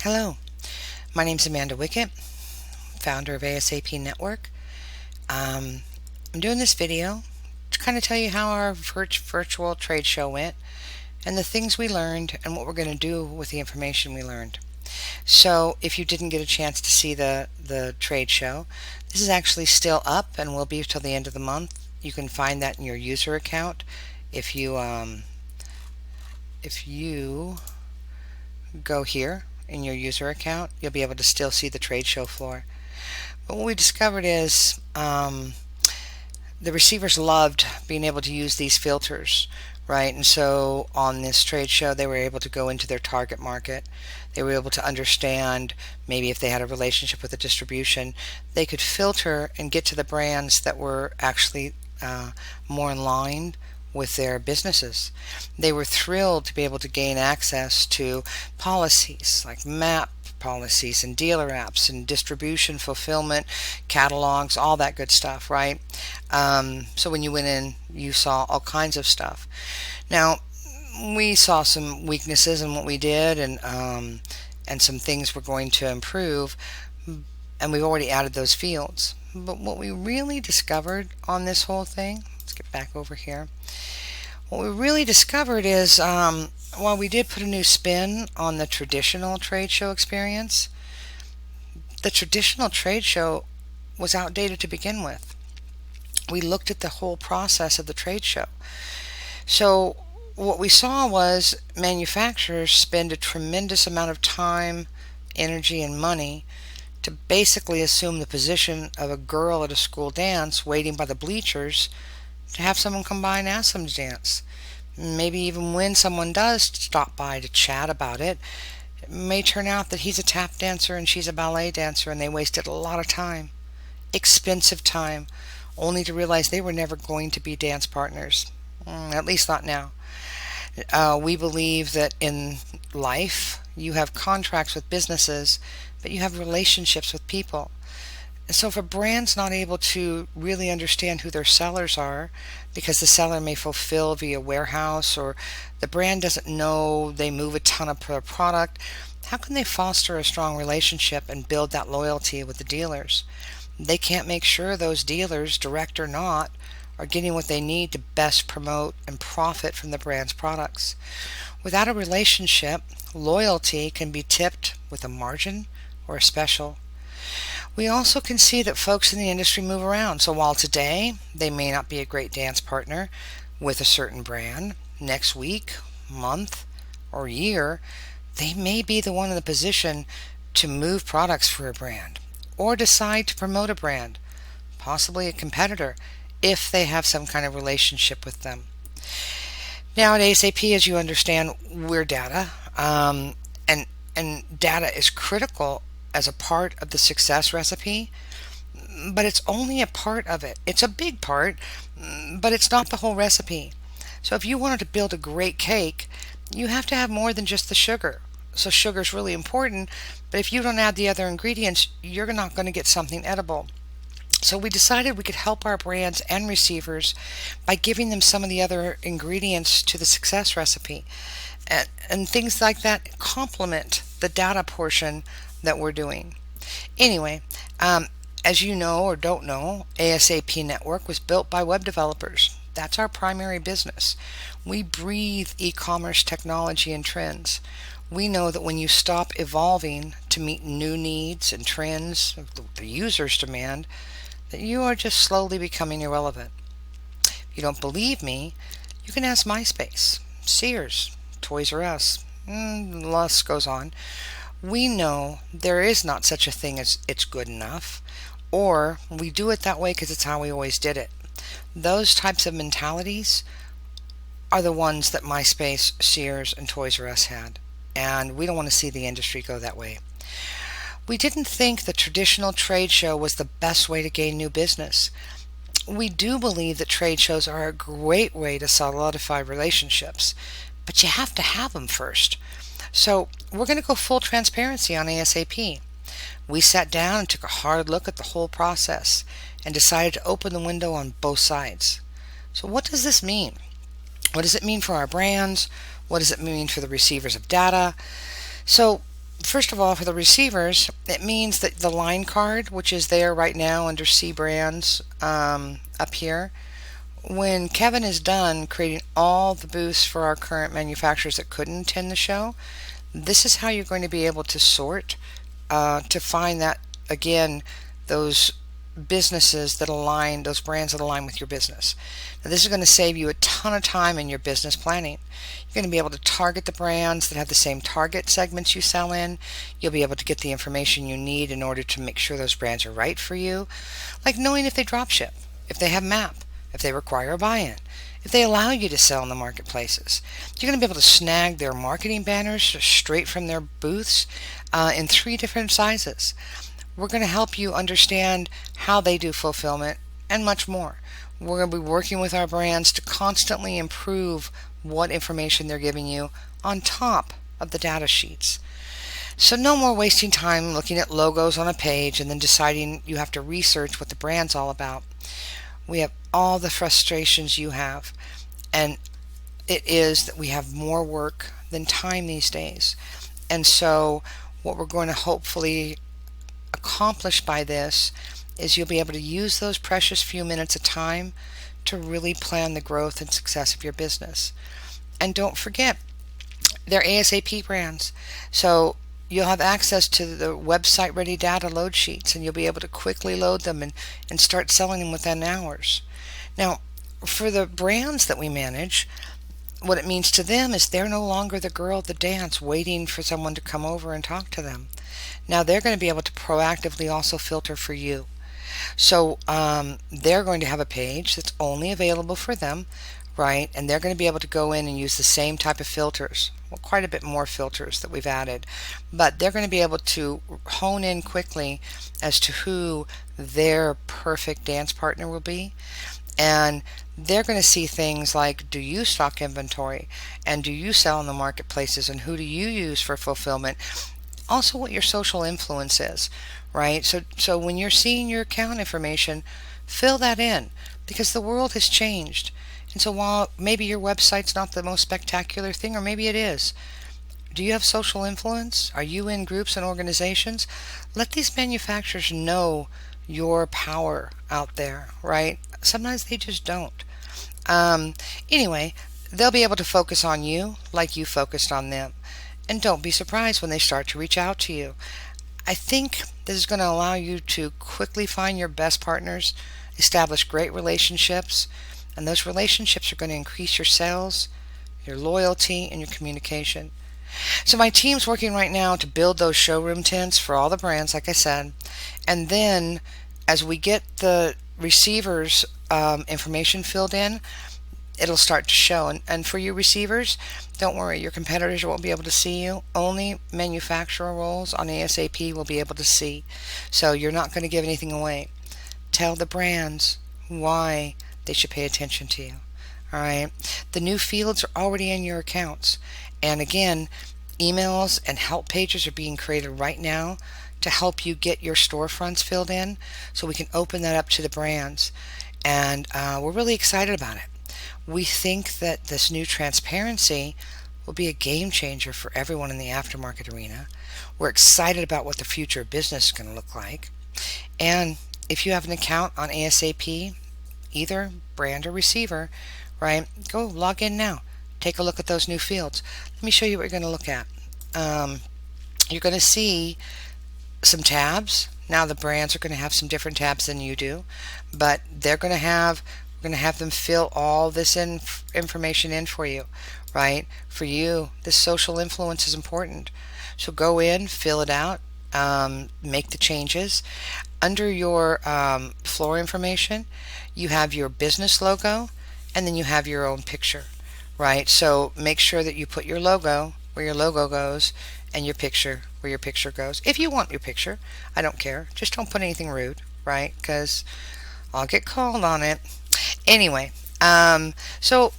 Hello, my name's Amanda Wickett, founder of ASAP Network. I'm doing this video to kind of tell you how our virtual trade show went and the things we learned and what we're going to do with the information we learned. So if you didn't get a chance to see the trade show, this is actually still up and will be till the end of the month. You can find that in your user account. If you go here in your user account, you'll be able to still see the trade show floor. But what we discovered is the receivers loved being able to use these filters, right? And so on this trade show, they were able to go into their target market. They were able to understand maybe if they had a relationship with a distribution, they could filter and get to the brands that were actually more in line with their businesses. They were thrilled to be able to gain access to policies like MAP policies and dealer apps and distribution, fulfillment, catalogs, all that good stuff, right? So when you went in, you saw all kinds of stuff. Now, we saw some weaknesses in what we did and some things we're going to improve, and we've already added those fields. But what we really discovered on this whole thing, let's get back over here. What we really discovered is while we did put a new spin on the traditional trade show experience, the traditional trade show was outdated to begin with. We looked at the whole process of the trade show. So what we saw was manufacturers spend a tremendous amount of time, energy, and money to basically assume the position of a girl at a school dance waiting by the bleachers to have someone come by and ask them to dance. Maybe even when someone does stop by to chat about it, it may turn out that he's a tap dancer and she's a ballet dancer, and they wasted a lot of time, expensive time, only to realize they were never going to be dance partners, at least not now. We believe that in life you have contracts with businesses, but you have relationships with people. So if a brand's not able to really understand who their sellers are because the seller may fulfill via warehouse, or the brand doesn't know they move a ton of product, how can they foster a strong relationship and build that loyalty with the dealers? They can't make sure those dealers, direct or not, are getting what they need to best promote and profit from the brand's products. Without a relationship, loyalty can be tipped with a margin or a special. We also can see that folks in the industry move around. So while today they may not be a great dance partner with a certain brand, next week, month, or year, they may be the one in the position to move products for a brand or decide to promote a brand, possibly a competitor, if they have some kind of relationship with them. Now at ASAP, as you understand, we're data, and data is critical as a part of the success recipe, but it's only a part of it. It's a big part, but it's not the whole recipe. So if you wanted to build a great cake, you have to have more than just the sugar. So sugar is really important, but if you don't add the other ingredients, you're not going to get something edible. So we decided we could help our brands and receivers by giving them some of the other ingredients to the success recipe. And things like that complement the data portion that we're doing. Anyway, as you know or don't know, ASAP Network was built by web developers. That's our primary business. We breathe e-commerce technology and trends. We know that when you stop evolving to meet new needs and trends the users demand, that you are just slowly becoming irrelevant. If you don't believe me, you can ask MySpace, Sears, Toys R Us, the list goes on. We know there is not such a thing as it's good enough, or we do it that way because it's how we always did it. Those types of mentalities are the ones that MySpace, Sears, and Toys R Us had, and we don't want to see the industry go that way. We didn't think the traditional trade show was the best way to gain new business. We do believe that trade shows are a great way to solidify relationships, but you have to have them first. So we're going to go full transparency on ASAP. We sat down and took a hard look at the whole process and decided to open the window on both sides. So what does this mean? What does it mean for our brands? What does it mean for the receivers of data? So first of all, for the receivers, it means that the line card, which is there right now under C brands up here, when Kevin is done creating all the booths for our current manufacturers that couldn't attend the show, this is how you're going to be able to sort to find that, again, those businesses that align, those brands that align with your business. Now, this is going to save you a ton of time in your business planning. You're going to be able to target the brands that have the same target segments you sell in. You'll be able to get the information you need in order to make sure those brands are right for you, like knowing if they drop ship, if they have MAP, if they require a buy-in, if they allow you to sell in the marketplaces. You're going to be able to snag their marketing banners straight from their booths in 3 different sizes. We're going to help you understand how they do fulfillment and much more. We're going to be working with our brands to constantly improve what information they're giving you on top of the data sheets. So no more wasting time looking at logos on a page and then deciding you have to research what the brand's all about. We have all the frustrations you have, and it is that we have more work than time these days. And so what we're going to hopefully accomplish by this is you'll be able to use those precious few minutes of time to really plan the growth and success of your business. And don't forget, they're ASAP brands. So you'll have access to the website ready data load sheets, and you'll be able to quickly load them and start selling them within hours. Now, for the brands that we manage, what it means to them is they're no longer the girl at the dance waiting for someone to come over and talk to them. Now they're going to be able to proactively also filter for you. So they're going to have a page that's only available for them, right? And they're going to be able to go in and use the same type of filters. Well, quite a bit more filters that we've added. But they're going to be able to hone in quickly as to who their perfect dance partner will be. And they're going to see things like, do you stock inventory? And do you sell in the marketplaces? And who do you use for fulfillment? Also what your social influence is, right? So when you're seeing your account information, fill that in, because the world has changed. And so while maybe your website's not the most spectacular thing, or maybe it is, do you have social influence? Are you in groups and organizations? Let these manufacturers know your power out there, right? Sometimes they just don't. Anyway, they'll be able to focus on you like you focused on them. And don't be surprised when they start to reach out to you. I think this is going to allow you to quickly find your best partners, establish great relationships, and those relationships are going to increase your sales, your loyalty, and your communication. So my team's working right now to build those showroom tents for all the brands, like I said, and then as we get the receivers information filled in, it'll start to show. And for you receivers, don't worry, your competitors won't be able to see you. Only manufacturer roles on ASAP will be able to see. So you're not going to give anything away. Tell the brands why they should pay attention to you. All right. The new fields are already in your accounts. And again, emails and help pages are being created right now to help you get your storefronts filled in so we can open that up to the brands. And we're really excited about it. We think that this new transparency will be a game changer for everyone in the aftermarket arena. We're excited about what the future of business is going to look like. And if you have an account on ASAP, either brand or receiver, right, go log in now. Take a look at those new fields. Let me show you what you're going to look at. You're going to see some tabs. Now the brands are going to have some different tabs than you do, but we're going to have them fill all this information in for you, right? For you, this social influence is important. So go in, fill it out, make the changes. Under your floor information, you have your business logo, and then you have your own picture, right? So make sure that you put your logo where your logo goes and your picture where your picture goes. If you want your picture, I don't care. Just don't put anything rude, right? Because I'll get called on it. Anyway, so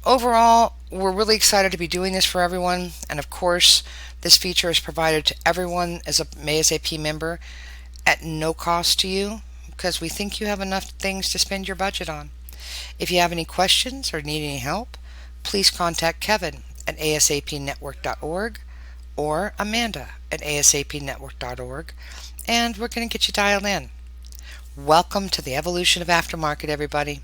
overall, we're really excited to be doing this for everyone. And of course, this feature is provided to everyone as a ASAP member at no cost to you, because we think you have enough things to spend your budget on. If you have any questions or need any help, please contact Kevin at asapnetwork.org or Amanda at asapnetwork.org, and we're going to get you dialed in. Welcome to the evolution of aftermarket, everybody.